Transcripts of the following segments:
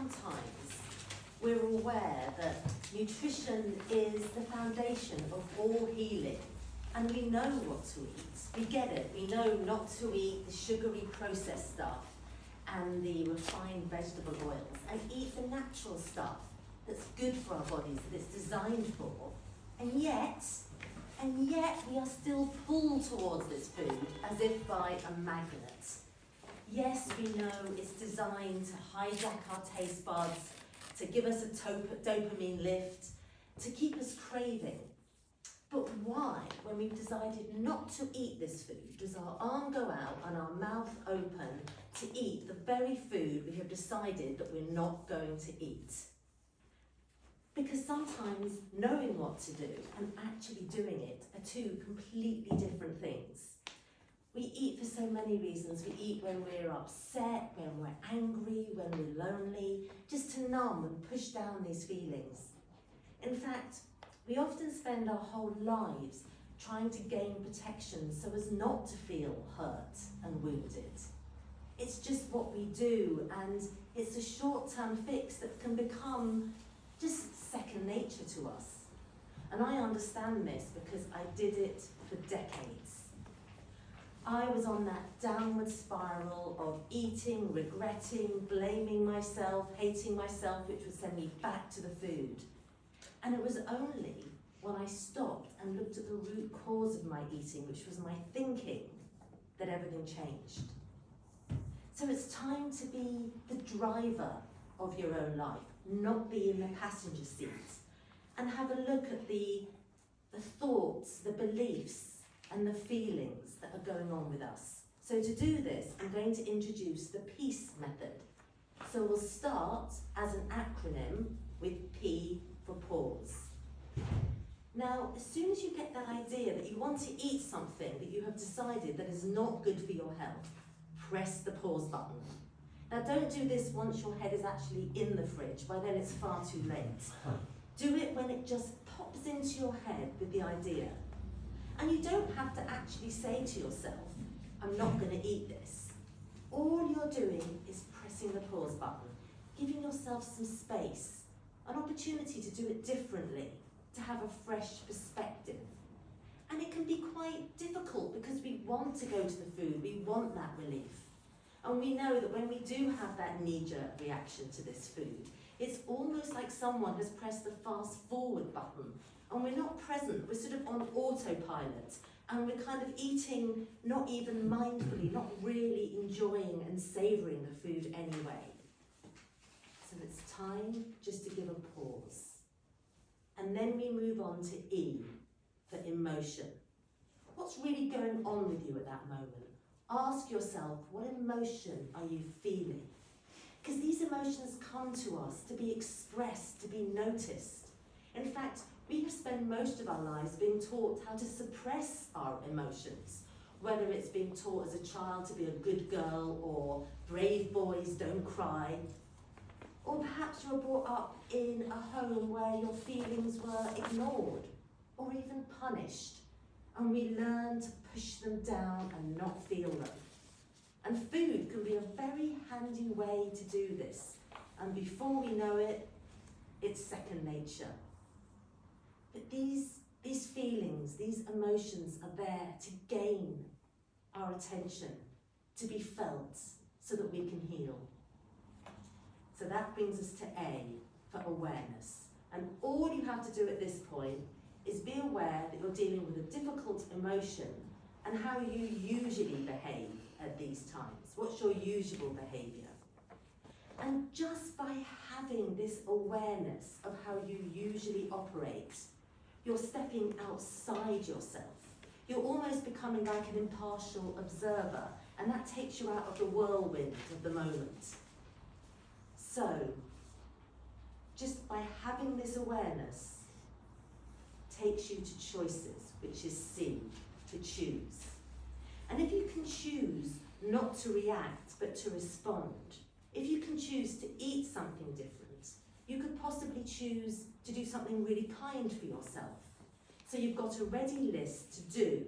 sometimes we're aware that nutrition is the foundation of all healing, and we know what to eat. We get it. We know not to eat the sugary processed stuff and the refined vegetable oils, and eat the natural stuff that's good for our bodies, that it's designed for. And yet we are still pulled towards this food as if by a magnet. Yes, we know it's designed to hijack our taste buds, to give us a dopamine lift, to keep us craving. But why, when we've decided not to eat this food, does our arm go out and our mouth open to eat the very food we have decided that we're not going to eat? Because sometimes knowing what to do and actually doing it are two completely different things. We eat for so many reasons. We eat when we're upset, when we're angry, when we're lonely, just to numb and push down these feelings. In fact, we often spend our whole lives trying to gain protection so as not to feel hurt and wounded. It's just what we do, and it's a short-term fix that can become just second nature to us. And I understand this because I did it for decades. I was on that downward spiral of eating, regretting, blaming myself, hating myself, which would send me back to the food. And it was only when I stopped and looked at the root cause of my eating, which was my thinking, that everything changed. So it's time to be the driver of your own life, not be in the passenger seat, and have a look at the thoughts, the beliefs, and the feelings that are going on with us. So to do this, I'm going to introduce the PEACE method. So we'll start as an acronym with P for pause. Now, as soon as you get that idea that you want to eat something that you have decided that is not good for your health, press the pause button. Now, don't do this once your head is actually in the fridge. By then it's far too late. Do it when it just pops into your head with the idea. And you don't have to actually say to yourself, I'm not going to eat this. All you're doing is pressing the pause button, giving yourself some space, an opportunity to do it differently, to have a fresh perspective. And it can be quite difficult because we want to go to the food, we want that relief. And we know that when we do have that knee-jerk reaction to this food, it's almost like someone has pressed the fast forward button and we're not present, we're sort of on autopilot, and we're kind of eating not even mindfully, not really enjoying and savouring the food anyway. So it's time just to give a pause. And then we move on to E, for emotion. What's really going on with you at that moment? Ask yourself, what emotion are you feeling? Because these emotions come to us to be expressed, to be noticed. In fact, we have spent most of our lives being taught how to suppress our emotions, whether it's being taught as a child to be a good girl or brave boys don't cry. Or perhaps you were brought up in a home where your feelings were ignored or even punished, and we learn to push them down and not feel them. And food can be a very handy way to do this, and before we know it, it's second nature. But these feelings, these emotions are there to gain our attention, to be felt, so that we can heal. So that brings us to A, for awareness. And all you have to do at this point is be aware that you're dealing with a difficult emotion and how you usually behave at these times. What's your usual behaviour? And just by having this awareness of how you usually operate, you're stepping outside yourself. You're almost becoming like an impartial observer, and that takes you out of the whirlwind of the moment. So, just by having this awareness, takes you to choices, which is C, to choose. And if you can choose not to react, but to respond, if you can choose to eat something different, you could possibly choose to do something really kind for yourself. So you've got a ready list to do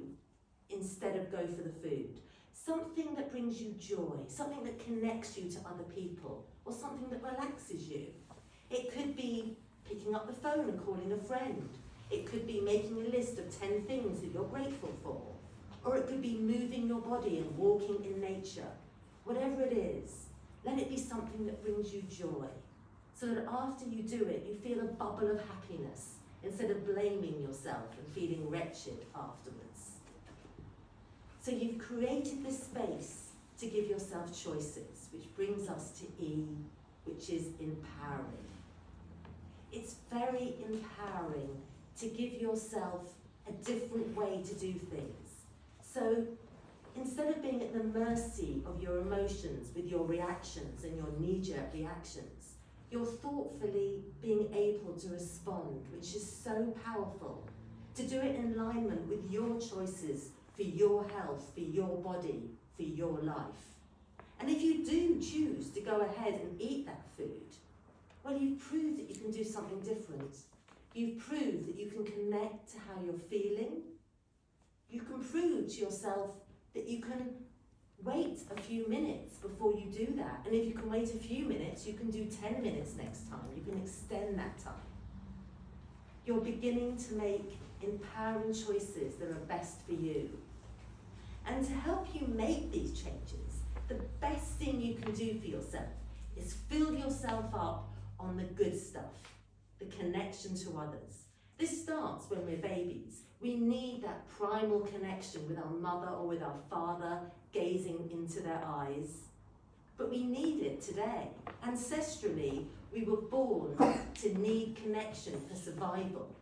instead of go for the food. something that brings you joy, something that connects you to other people, or something that relaxes you. It could be picking up the phone and calling a friend. It could be making a list of 10 things that you're grateful for. Or it could be moving your body and walking in nature. Whatever it is, let it be something that brings you joy, so that after you do it, you feel a bubble of happiness instead of blaming yourself and feeling wretched afterwards. So you've created this space to give yourself choices, which brings us to E, which is empowering. It's very empowering to give yourself a different way to do things. So instead of being at the mercy of your emotions with your reactions and your knee-jerk reactions, you're thoughtfully being able to respond, which is so powerful. To do it in alignment with your choices for your health, for your body, for your life. And if you do choose to go ahead and eat that food, well, you've proved that you can do something different. You've proved that you can connect to how you're feeling. You can prove to yourself that you can wait a few minutes before you do that. And if you can wait a few minutes, you can do 10 minutes next time. You can extend that time. You're beginning to make empowering choices that are best for you. And to help you make these changes, the best thing you can do for yourself is fill yourself up on the good stuff, the connection to others. This starts when we're babies. We need that primal connection with our mother or with our father, gazing into their eyes. But we need it today. Ancestrally, we were born to need connection for survival.